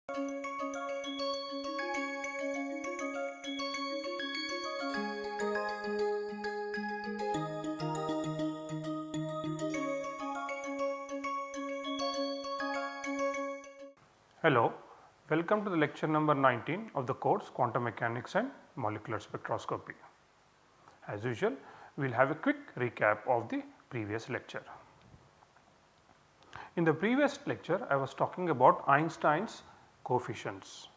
Hello, welcome to the lecture number 19 of the course Quantum Mechanics and Molecular Spectroscopy. As usual, we will have a quick recap of the previous lecture. In the previous lecture, I was talking about Einstein's coefficients.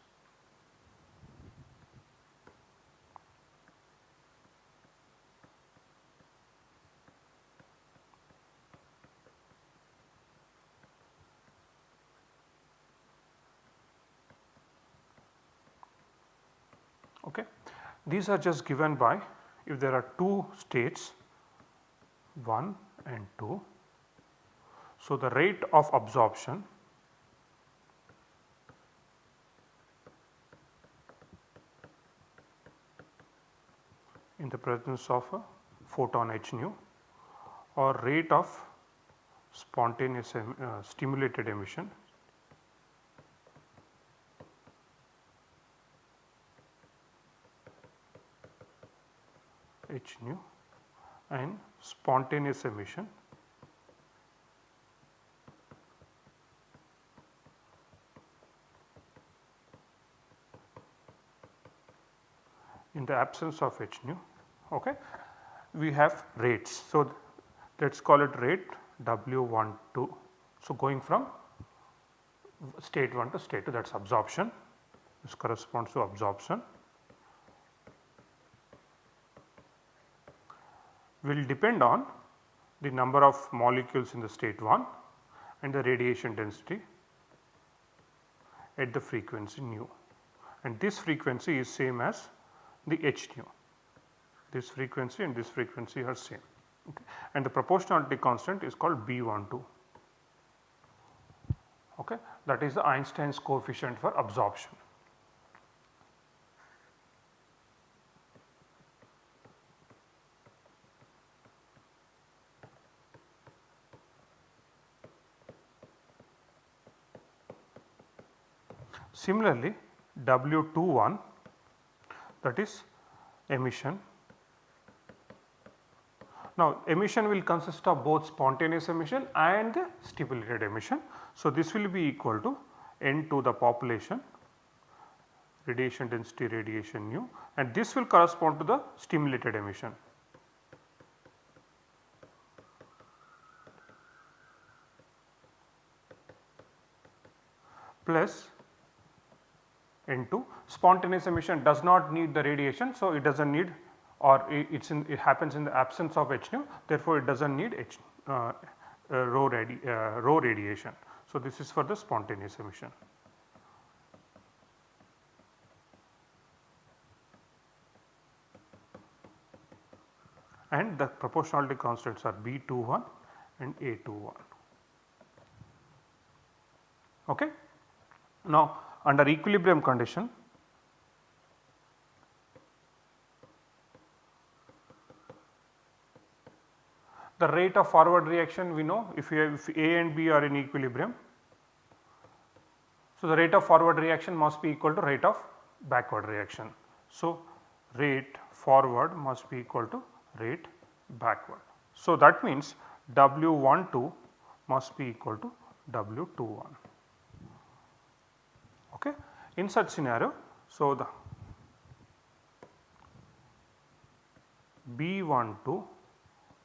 Okay. These are just given by if there are two states 1 and 2. So, the rate of absorption in the presence of a photon h nu or rate of spontaneous stimulated emission h nu and spontaneous emission in the absence of h nu. Okay. We have rates. So, let us call it rate W12. So, going from state 1 to state 2, that is absorption, this corresponds to absorption, will depend on the number of molecules in the state 1 and the radiation density at the frequency nu, and this frequency is same as the h nu. This frequency and this frequency are same, okay. And the proportionality constant is called B12, okay. That is the Einstein's coefficient for absorption. Similarly, W21, that is emission. Now, emission will consist of both spontaneous emission and the stimulated emission. So, this will be equal to N to the population radiation density radiation nu, and this will correspond to the stimulated emission. Plus N2, spontaneous emission does not need the radiation. So, it does not need, or it happens in the absence of h nu, therefore, it does not need rho radiation. So, this is for the spontaneous emission. And the proportionality constants are B21 and A21. Okay. Now, under equilibrium condition, the rate of forward reaction we know if A and B are in equilibrium. So, the rate of forward reaction must be equal to rate of backward reaction. So, rate forward must be equal to rate backward. So, that means W12 must be equal to W21. Okay. In such scenario, so the B12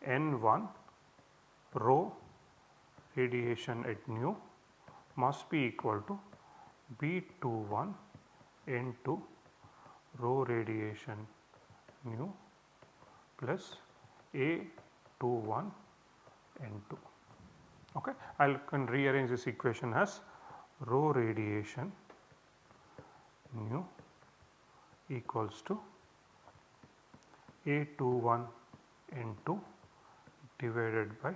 N1 rho radiation at nu must be equal to B21 N2 rho radiation nu plus A21 N2. Okay. I can rearrange this equation as rho radiation nu equals to A21 N2 divided by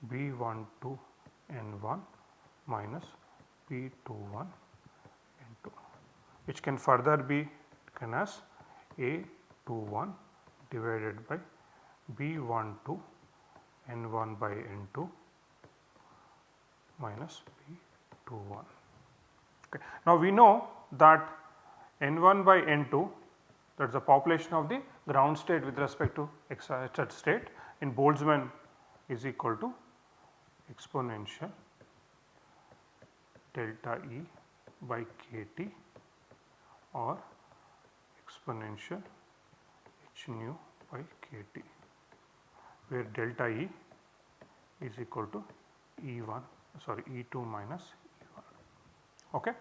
B12 N1 minus B21 N2, which can further be taken as A21 divided by B12 N1 by N2 minus B21. Okay. Now, we know that N1 by N2, that is the population of the ground state with respect to excited state in Boltzmann is equal to exponential delta E by kT or exponential h nu by kT, where delta E is equal to E2 minus E1. Okay.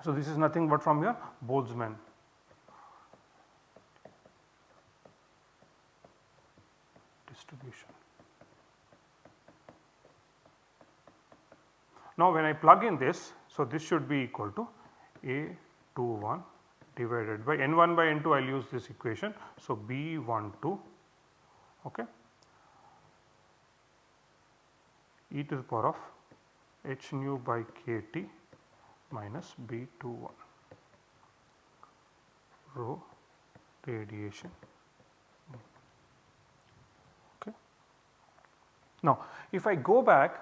So, this is nothing but from your Boltzmann distribution. Now, when I plug in this, so this should be equal to A21 divided by N1 by N2, I will use this equation. So, B12, okay, e to the power of h nu by kT minus B21 rho radiation. Okay. Now, if I go back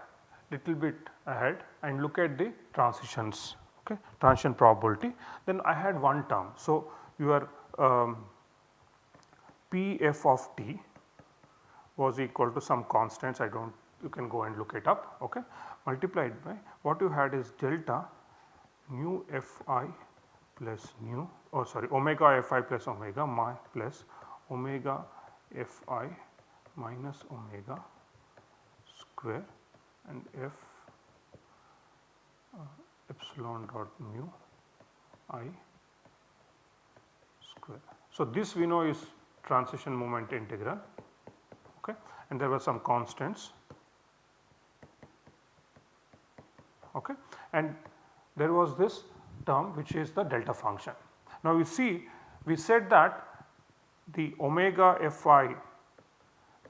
little bit ahead and look at the transitions, okay, transition probability, then I had one term. So, your Pf of t was equal to some constants, I do not, you can go and look it up, okay, multiplied by what you had is delta nu Fi plus nu, oh sorry, omega Fi plus omega plus omega Fi minus omega square and f epsilon dot mu I square. So, this we know is transition moment integral, okay, and there were some constants, okay, and there was this term which is the delta function. Now, you see we said that the omega Fi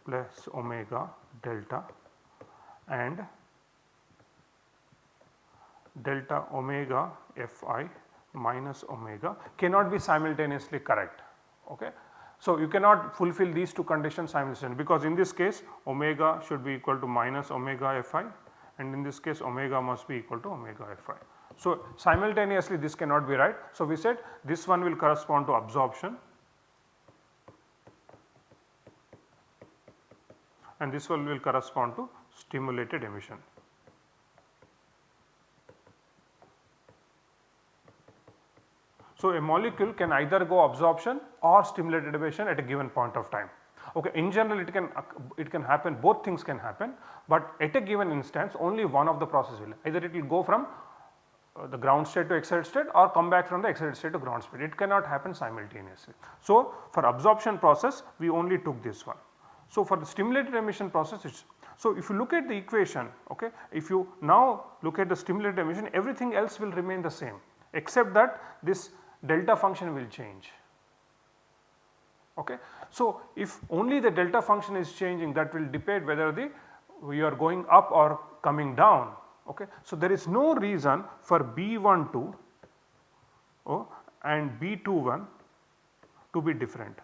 plus omega delta and delta omega Fi minus omega cannot be simultaneously correct. Okay. So, you cannot fulfill these two conditions simultaneously, because in this case omega should be equal to minus omega Fi and in this case omega must be equal to omega Fi. So, simultaneously this cannot be right. So, we said this one will correspond to absorption and this one will correspond to stimulated emission. So, a molecule can either go absorption or stimulated emission at a given point of time. Okay. In general it can happen, both things can happen, but at a given instance only one of the process will, either it will go from the ground state to excited state or come back from the excited state to ground state, it cannot happen simultaneously. So, for absorption process we only took this one. So, for the stimulated emission process it's, so if you look at the equation, okay, if you now look at the stimulated emission, everything else will remain the same except that this delta function will change. Okay. So, if only the delta function is changing, that will depend whether we are going up or coming down. Okay. So, there is no reason for B12 and B21 to be different.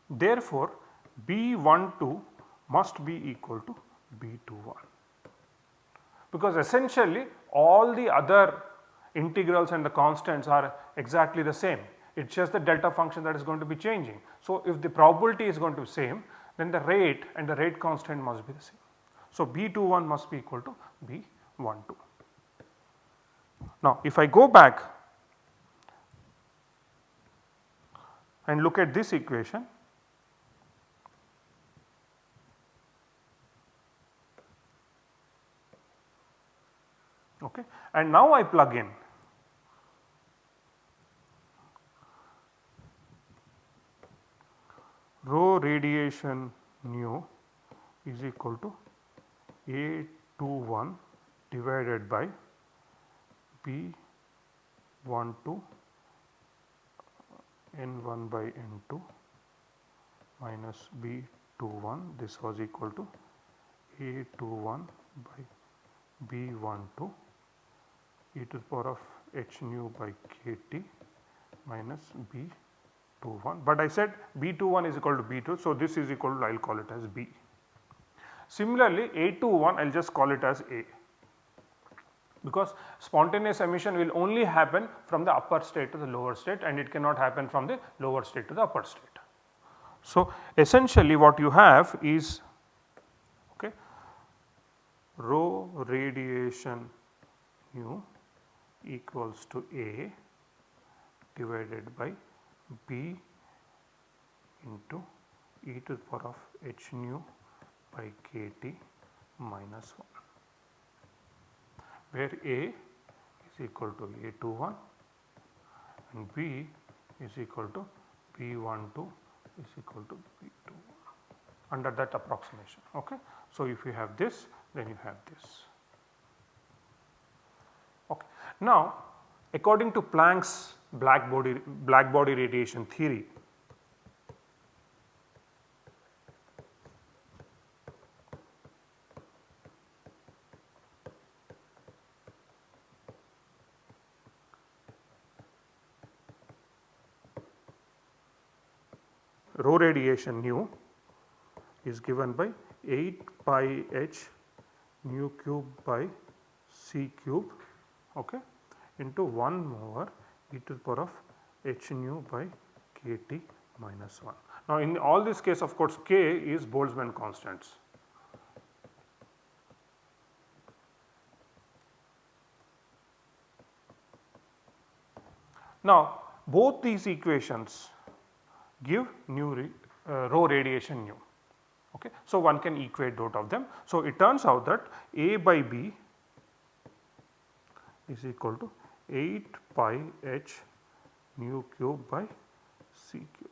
Therefore, B12 must be equal to B21, because essentially all the other integrals and the constants are exactly the same, it is just the delta function that is going to be changing. So, if the probability is going to be same, then the rate and the rate constant must be the same. So, B21 must be equal to B12. Now, if I go back and look at this equation, okay, and now I plug in rho radiation nu is equal to A21 divided by B12 N1 by N2 minus B21, this was equal to A21 by B12 e to the power of h nu by kT minus B21, but I said B21 is equal to B2. So, this is equal to, I will call it as B. Similarly, A21 I will just call it as A, because spontaneous emission will only happen from the upper state to the lower state and it cannot happen from the lower state to the upper state. So, essentially what you have is, okay, rho radiation nu equals to A divided by B into e to the power of h nu by kT minus 1, where A is equal to A21 and B is equal to B12 is equal to B21 under that approximation. Okay. So, if you have this, then you have this. Okay. Now, according to Planck's black body radiation theory, rho radiation nu is given by 8 pi h nu cube by c cube, okay, into 1 over e to the power of h nu by kT minus 1. Now, in all this case, of course, k is Boltzmann constants. Now, both these equations give rho radiation nu. Okay. So, one can equate both of them. So, it turns out that A by B is equal to 8 pi h nu cube by c cube.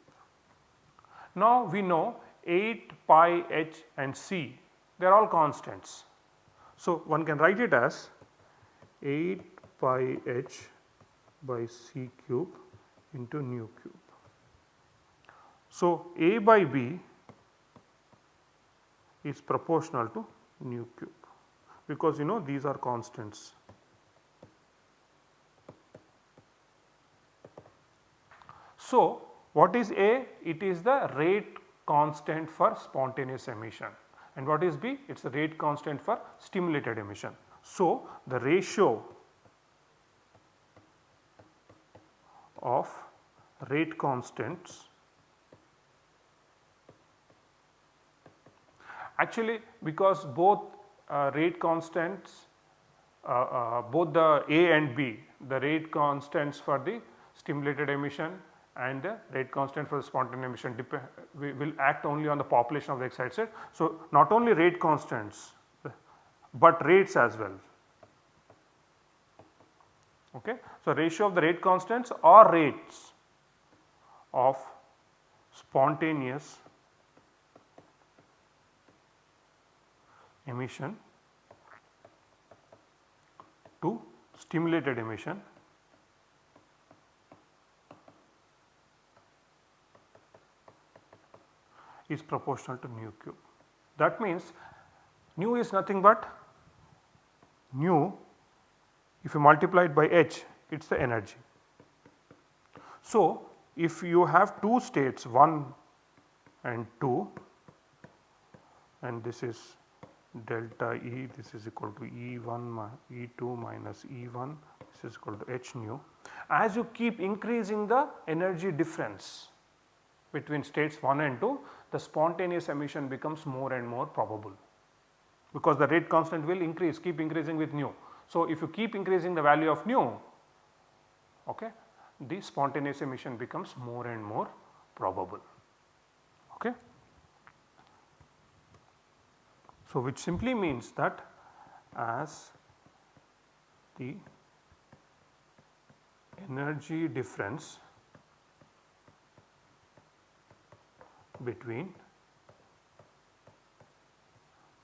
Now, we know 8 pi h and c, they are all constants. So, one can write it as 8 pi h by c cube into nu cube. So, A by B is proportional to nu cube, because you know these are constants. So, what is A? It is the rate constant for spontaneous emission, and what is B? It is the rate constant for stimulated emission. So, the ratio of rate constants, actually because both rate constants, both the A and B, the rate constants for the stimulated emission and the rate constant for the spontaneous emission will act only on the population of the excited state. So, not only rate constants, but rates as well. Okay. So, ratio of the rate constants or rates of spontaneous emission to stimulated emission is proportional to nu cube. That means nu is nothing but nu, if you multiply it by h, it is the energy. So, if you have two states 1 and 2 and this is delta E, this is equal to E1 E2 minus E1, this is equal to h nu. As you keep increasing the energy difference between states 1 and 2, the spontaneous emission becomes more and more probable, because the rate constant will increase, keep increasing with nu. So, if you keep increasing the value of nu, okay, the spontaneous emission becomes more and more probable. Okay. So, which simply means that as the energy difference between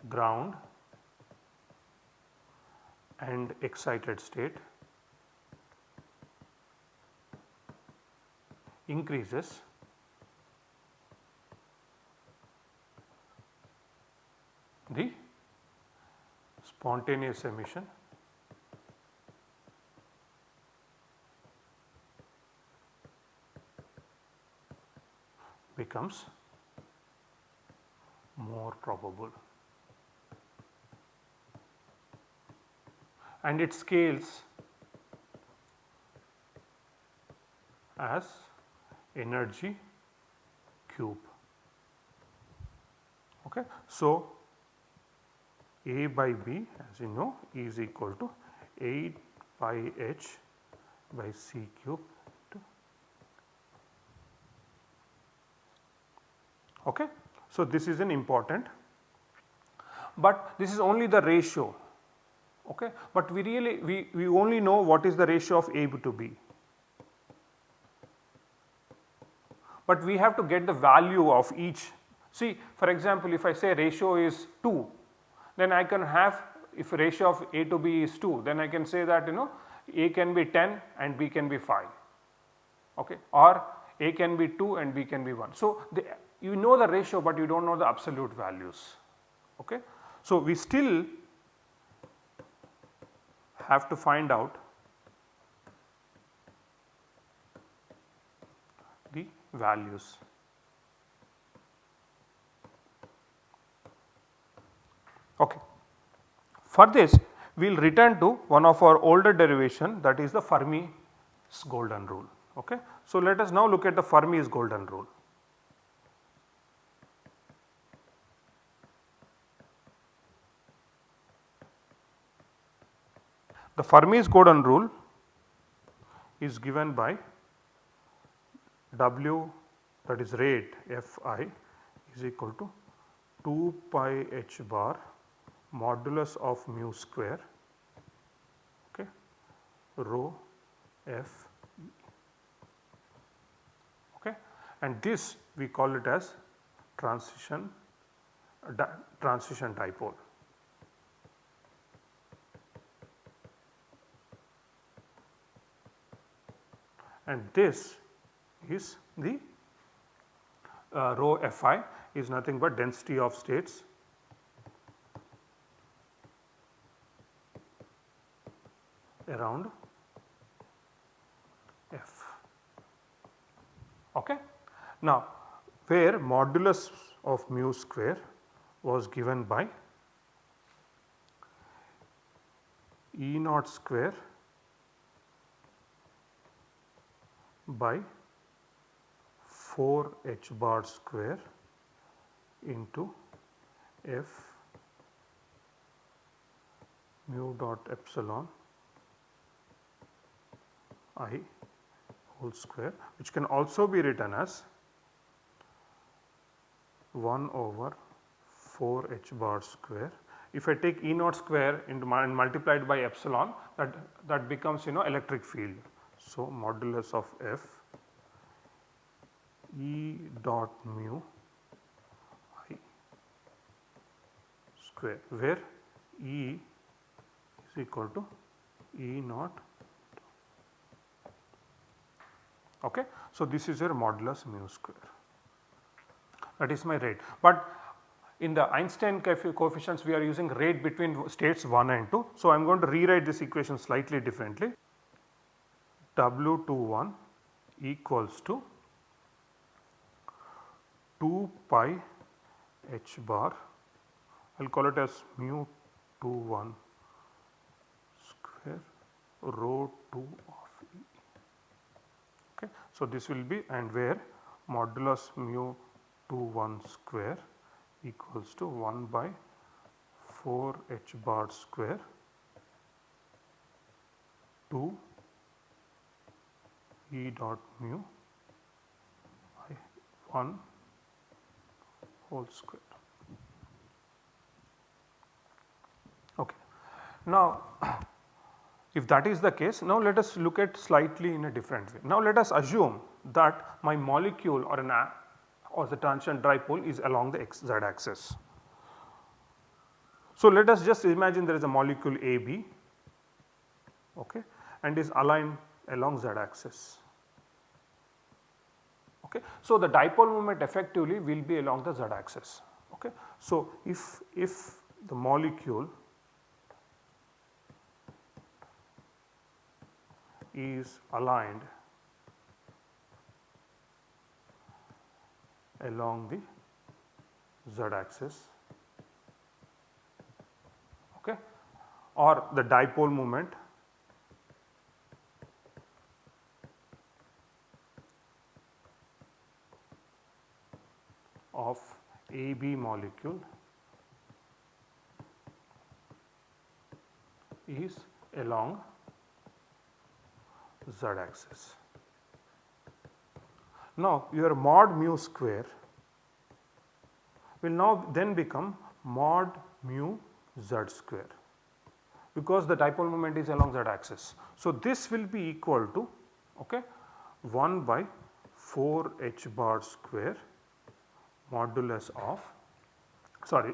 ground and excited state increases, the spontaneous emission becomes more probable. and it scales as energy cube. Okay. So, A by B, as you know, is equal to 8 pi h by c cube. Okay. So, this is an important, but this is only the ratio. Okay. But we only know what is the ratio of A to B, but we have to get the value of each. See, for example, if I say ratio is 2, then I can have, if ratio of A to B is 2, then I can say that A can be 10 and B can be 5, okay, or A can be 2 and B can be 1. So, you know the ratio, but you do not know the absolute values. Okay. So, we still have to find out the values. Okay. For this, we will return to one of our older derivation, that is the Fermi's golden rule. Okay. So, let us now look at the Fermi's golden rule. The Fermi's golden rule is given by W, that is rate Fi, is equal to 2 pi h bar modulus of mu square, okay, rho F, okay, and this we call it as transition dipole. And this is the rho Fi is nothing but density of states around F. Okay. Now, where modulus of mu square was given by E naught square by 4 h bar square into F mu dot epsilon I whole square, which can also be written as 1 over 4 h bar square. If I take E naught square into and multiplied by epsilon, that becomes electric field. So, modulus of F E dot mu I square, where E is equal to E naught. Okay. So, this is your modulus mu square, that is my rate, but in the Einstein coefficients we are using rate between states 1 and 2. So, I am going to rewrite this equation slightly differently. W21 equals to 2 pi h bar, I will call it as mu 21 square rho 2 of E. Okay. So, this will be, and where modulus mu 21 square equals to 1 by 4 h bar square 2 E dot mu I 1 whole square. Okay. Now, if that is the case, now let us look at slightly in a different way. Now, let us assume that my molecule or the transition dipole is along the z axis. So, let us just imagine there is a molecule AB, okay, and is aligned along z axis. Okay. So, the dipole moment effectively will be along the z axis. Okay. So, if the molecule is aligned along the z axis, okay, or the dipole moment of AB molecule is along z axis. Now, your mod mu square will now then become mod mu z square, because the dipole moment is along z axis. So, this will be equal to 1 by 4 h bar square modulus of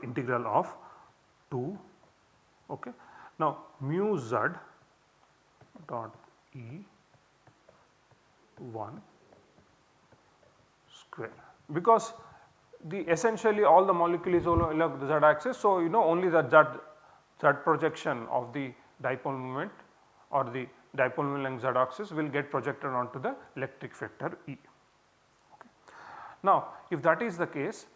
integral of 2 now mu z dot E 1 square, because the essentially all the molecule is along the z axis. So, only the z projection of the dipole moment or the dipole moment along z axis will get projected onto the electric vector E. Now, if that is the case,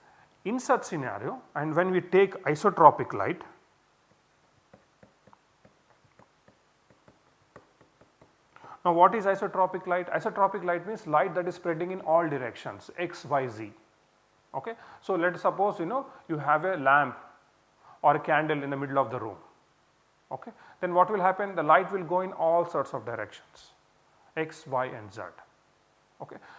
in such scenario and when we take isotropic light, now what is isotropic light? Isotropic light means light that is spreading in all directions x, y, z. So, let us suppose you have a lamp or a candle in the middle of the room. Then what will happen? The light will go in all sorts of directions x, y and z.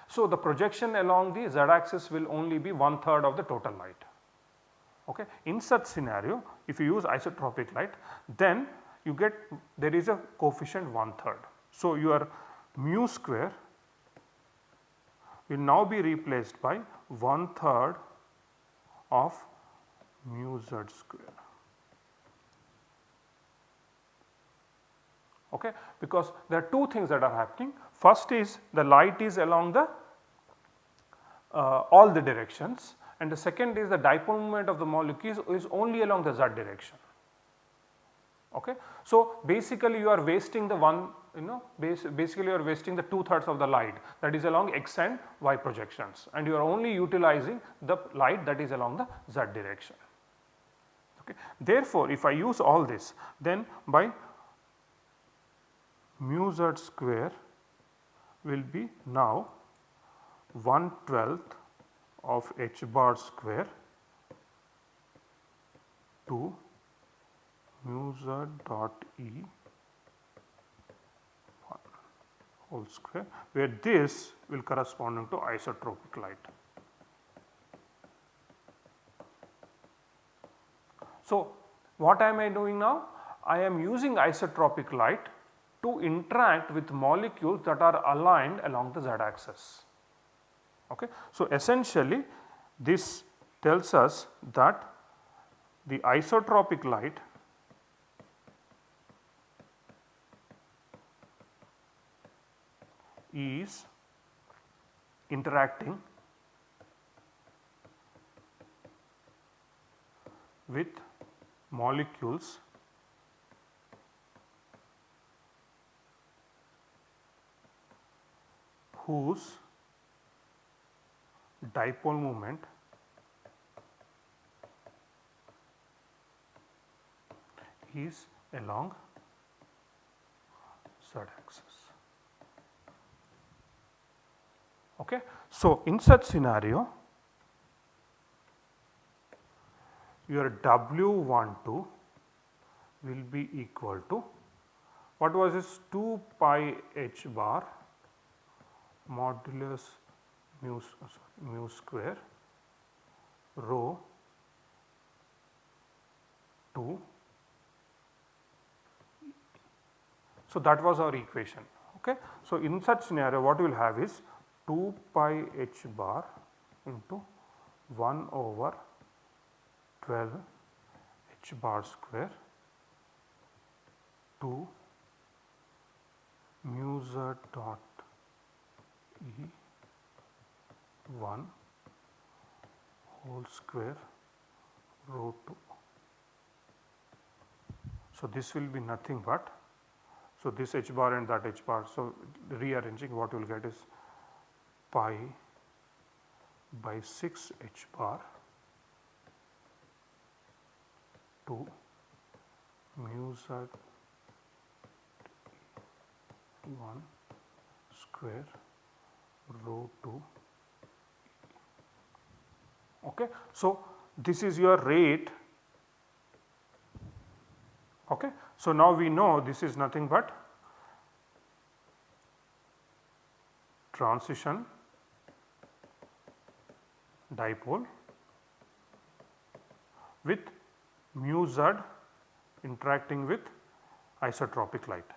So, the projection along the z axis will only be 1/3 of the total light. In such scenario, if you use isotropic light, then you get there is a coefficient 1/3. So, your mu square will now be replaced by 1/3 of mu z square. Because there are two things that are happening. First is the light is along the all the directions, and the second is the dipole moment of the molecule is only along the z direction. So, basically you are wasting the basically you are wasting the 2/3 of the light that is along x and y projections, and you are only utilizing the light that is along the z direction. Therefore, if I use all this, then by mu z square will be now 1/12 of h bar square to mu z dot E 1 whole square, where this will correspond to isotropic light. So, what am I doing now? I am using isotropic light to interact with molecules that are aligned along the z axis. So, essentially this tells us that the isotropic light is interacting with molecules whose dipole moment is along z axis. So, in such scenario your W12 will be equal to, what was this, 2 pi h bar modulus mu square rho 2. So, that was our equation. So, in such scenario what we will have is 2 pi h bar into 1 over 12 h bar square to mu z dot E 1 whole square rho 2. So, this will be nothing but, so this h bar and that h bar. So, rearranging, what you will get is pi by 6 h bar to mu z 1 square rho 2. Okay. So, this is your rate. Okay. So, now we know this is nothing but transition dipole with mu z interacting with isotropic light.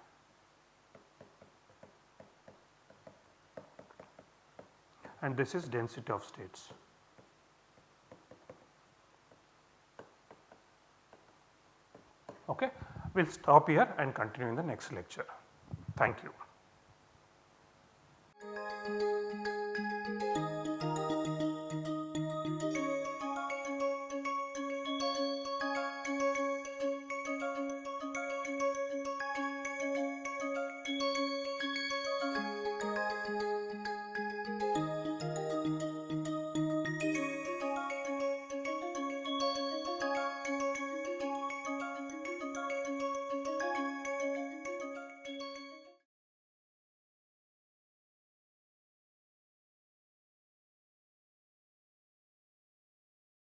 And this is density of states. Okay. We will stop here and continue in the next lecture. Thank you.